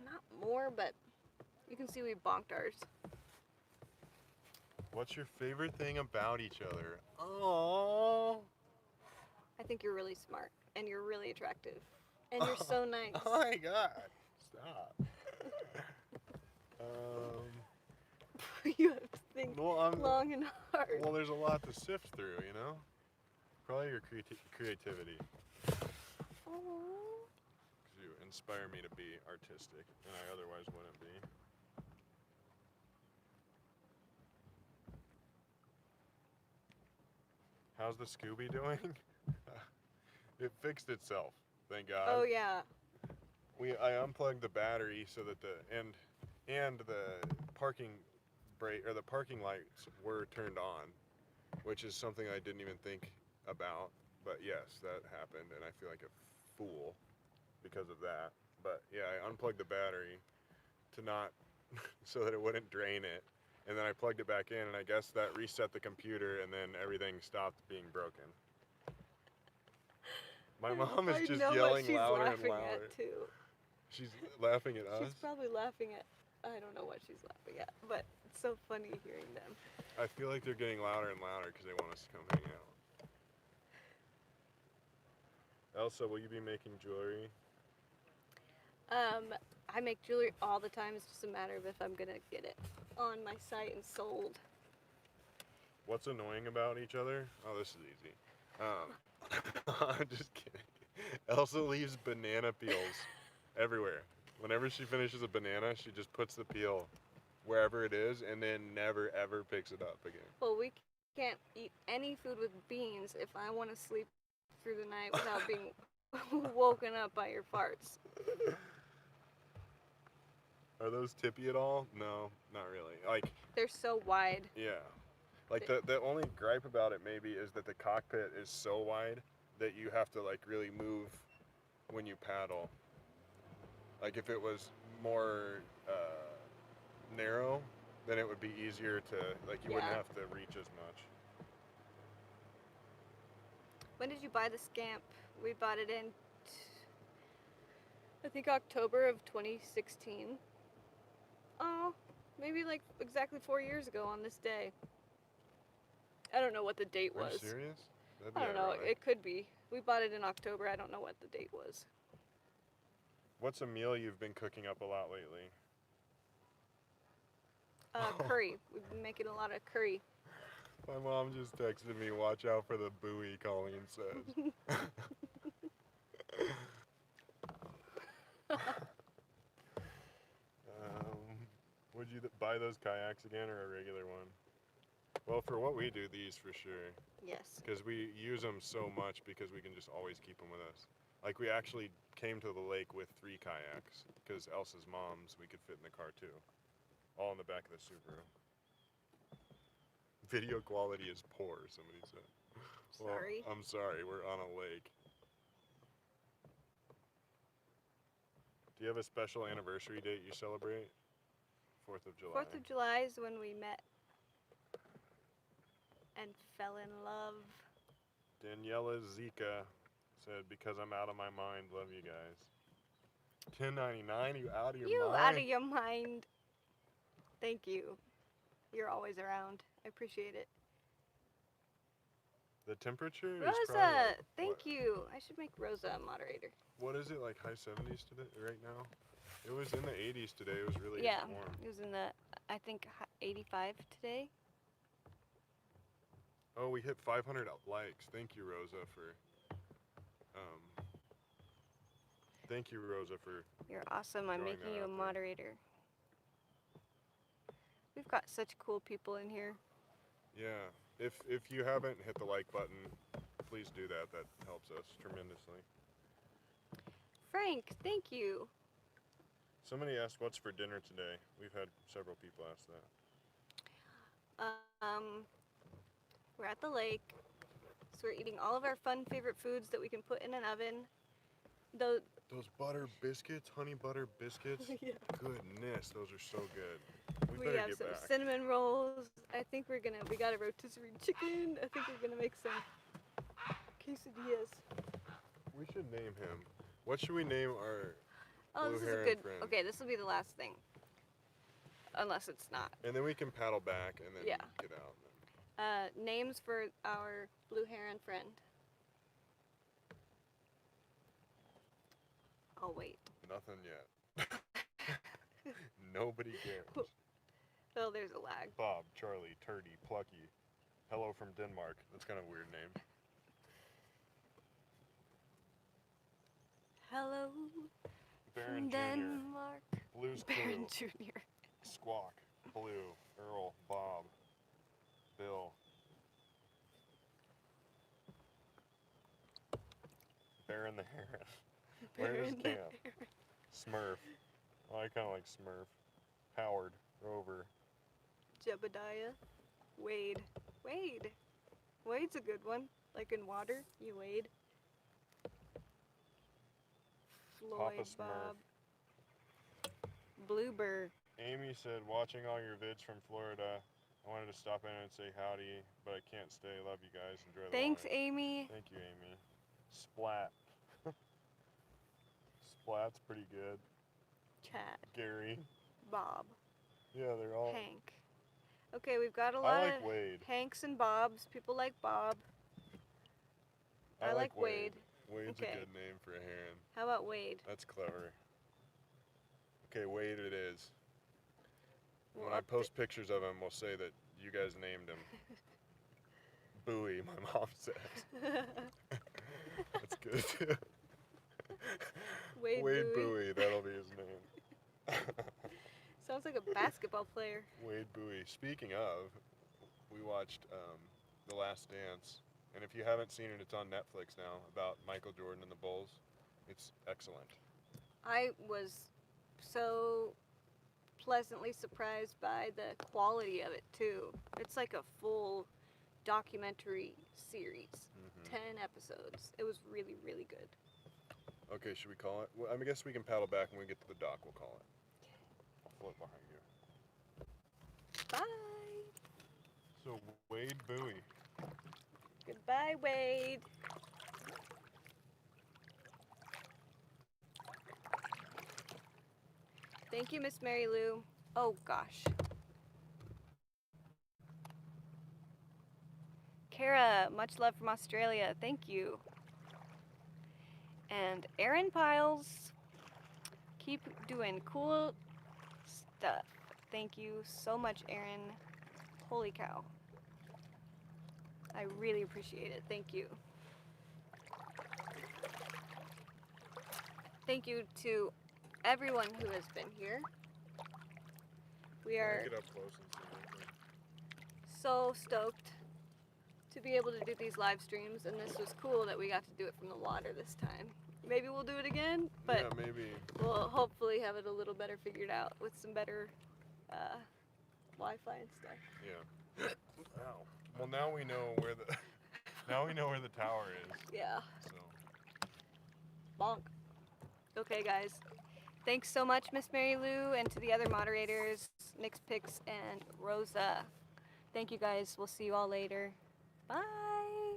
not more, but you can see we bonked ours. What's your favorite thing about each other? Oh. I think you're really smart, and you're really attractive, and you're so nice. Oh my God! Stop. You have to think Well, long and hard. Well, there's a lot to sift through, you know. Probably your creativity. Oh. 'Cause you inspire me to be artistic, and I otherwise wouldn't be. How's the Scooby doing? It fixed itself, thank God. Oh yeah. I unplugged the battery so that the parking brake or the parking lights were turned on, which is something I didn't even think about. But yes, that happened, and I feel like a fool because of that. But yeah, I unplugged the battery to not so that it wouldn't drain it, and then I plugged it back in, and I guess that reset the computer, and then everything stopped being broken. My mom is just yelling louder and louder. At too. She's laughing at us. She's probably laughing at. I don't know what she's laughing at, but it's so funny hearing them. I feel like they're getting louder and louder because they want us to come hang out. Elsa, will you be making jewelry? I make jewelry all the time. It's just a matter of if I'm gonna get it on my site and sold. What's annoying about each other? Oh, this is easy. I'm just kidding. Elsa leaves banana peels everywhere. Whenever she finishes a banana, she just puts the peel wherever it is and then never ever picks it up again. Well, we can't eat any food with beans if I want to sleep through the night without being woken up by your farts. Are those tippy at all? No, not really. Like, They're so wide. yeah. Like the only gripe about it maybe is that the cockpit is so wide that you have to like really move when you paddle. Like if it was more narrow, then it would be easier to, like you wouldn't Yeah. have to reach as much. When did you buy the scamp? We bought it in, I think October of 2016. Oh, maybe like exactly 4 years ago on this day. I don't know what the date Are you was. serious? That'd be I don't know. ironic. It could be. We bought it in October. I don't know what the date was. What's a meal you've been cooking up a lot lately? Curry. We've been making a lot of curry. My mom just texted me, watch out for the buoy, Colleen says. Would you buy those kayaks again or a regular one? Well, for what we do, these for sure. Yes. Because we use them so much because we can just always keep them with us. Like we actually came to the lake with 3 kayaks because Elsa's mom's we could fit in the car too. All in the back of the Subaru. Video quality is poor, somebody said. Sorry. Well, I'm sorry, we're on a lake. Do you have a special anniversary date you celebrate? 4th of July. 4th of July is when we met and fell in love. Daniela Zika said, because I'm out of my mind, love you guys. 10.99, you out of your You mind? out of your mind. Thank you. You're always around. I appreciate it. The temperature is Rosa, probably like, thank you. I should make Rosa a moderator. What is it, like high 70s today, right now? It was in the 80s today. It was really Yeah, warm. it was in the, I think, 85 today. Oh, we hit 500 likes. Thank you, Rosa, for... thank you, Rosa, for... You're awesome. I'm Throwing making that you a out there. moderator. We've got such cool people in here. Yeah. If you haven't hit the like button, please do that. That helps us tremendously. Frank, thank you. Somebody asked what's for dinner today. We've had several people ask that. We're at the lake, so we're eating all of our fun favorite foods that we can put in an oven. Those Those butter biscuits, honey butter biscuits. Yeah. Goodness, those are so good. We We better have get some back. cinnamon rolls. I think we got a rotisserie chicken. I think we're gonna make some quesadillas. We should name him. What should we name our Oh, blue this is a heron good, friend? okay, this will be the last thing. Unless it's not. And then we can paddle back and then Yeah. get out. Names for our blue heron friend. I'll wait. Nothing yet. Nobody cares. Oh, there's a lag. Bob, Charlie, Turdy, Plucky. Hello from Denmark. That's kind of a weird name. Hello Barron from Jr., Denmark. Blue's Clue, Barron Jr. Squawk, Blue, Earl, Bob, Bill. Barron the Heron. Where's Barron the Kamp? Smurf. Oh, I kind of like Smurf. Howard, Rover. Jebediah. Wade. Wade's a good one. Like in water, you wade. Floyd, Papa Smurf. Bob. Bluebird. Amy said, watching all your vids from Florida. I wanted to stop in and say howdy, but I can't stay. Love you guys. Enjoy the Thanks, water. Amy. Thank you, Amy. Splat. Splat's pretty good. Chad. Gary. Bob. Yeah, they're all... Hank. Okay, we've got a lot I like of Wade. Hanks and Bobs. People like Bob. I like Wade. Wade's Okay. a good name for a heron. How about Wade? That's clever. Okay, Wade it is. We'll When I post pictures of him, we'll say that you guys named him. Bowie, my mom says. That's good too. Wade, Wade Bowie. Bowie, that'll be his name. Sounds like a basketball player. Wade Bowie. Speaking of, we watched The Last Dance, and if you haven't seen it, it's on Netflix now, about Michael Jordan and the Bulls. It's excellent. I was so pleasantly surprised by the quality of it too. It's like a full documentary series. 10 episodes. It was really, really good. Okay, should we call it? Well, I guess we can paddle back when we get to the dock. We'll call it. I'll float behind you. Bye. So Wade buoy. Goodbye, Wade. Thank you, Miss Mary Lou. Oh, gosh. Kara, much love from Australia. Thank you. And Aaron Piles, keep doing cool stuff. Thank you so much, Aaron. Holy cow. I really appreciate it. Thank you. Thank you to everyone who has been here. We are Get up close and see everything. so stoked to be able to do these live streams, and this was cool that we got to do it from the water this time. Maybe we'll do it again, but Yeah, maybe. we'll hopefully have it a little better figured out with some better Wi-Fi and stuff. Yeah. Wow. Well, now we know where the tower is. Yeah. So. Bonk. Okay, guys. Thanks so much, Miss Mary Lou, and to the other moderators, Nix Pix and Rosa. Thank you, guys. We'll see you all later. Bye.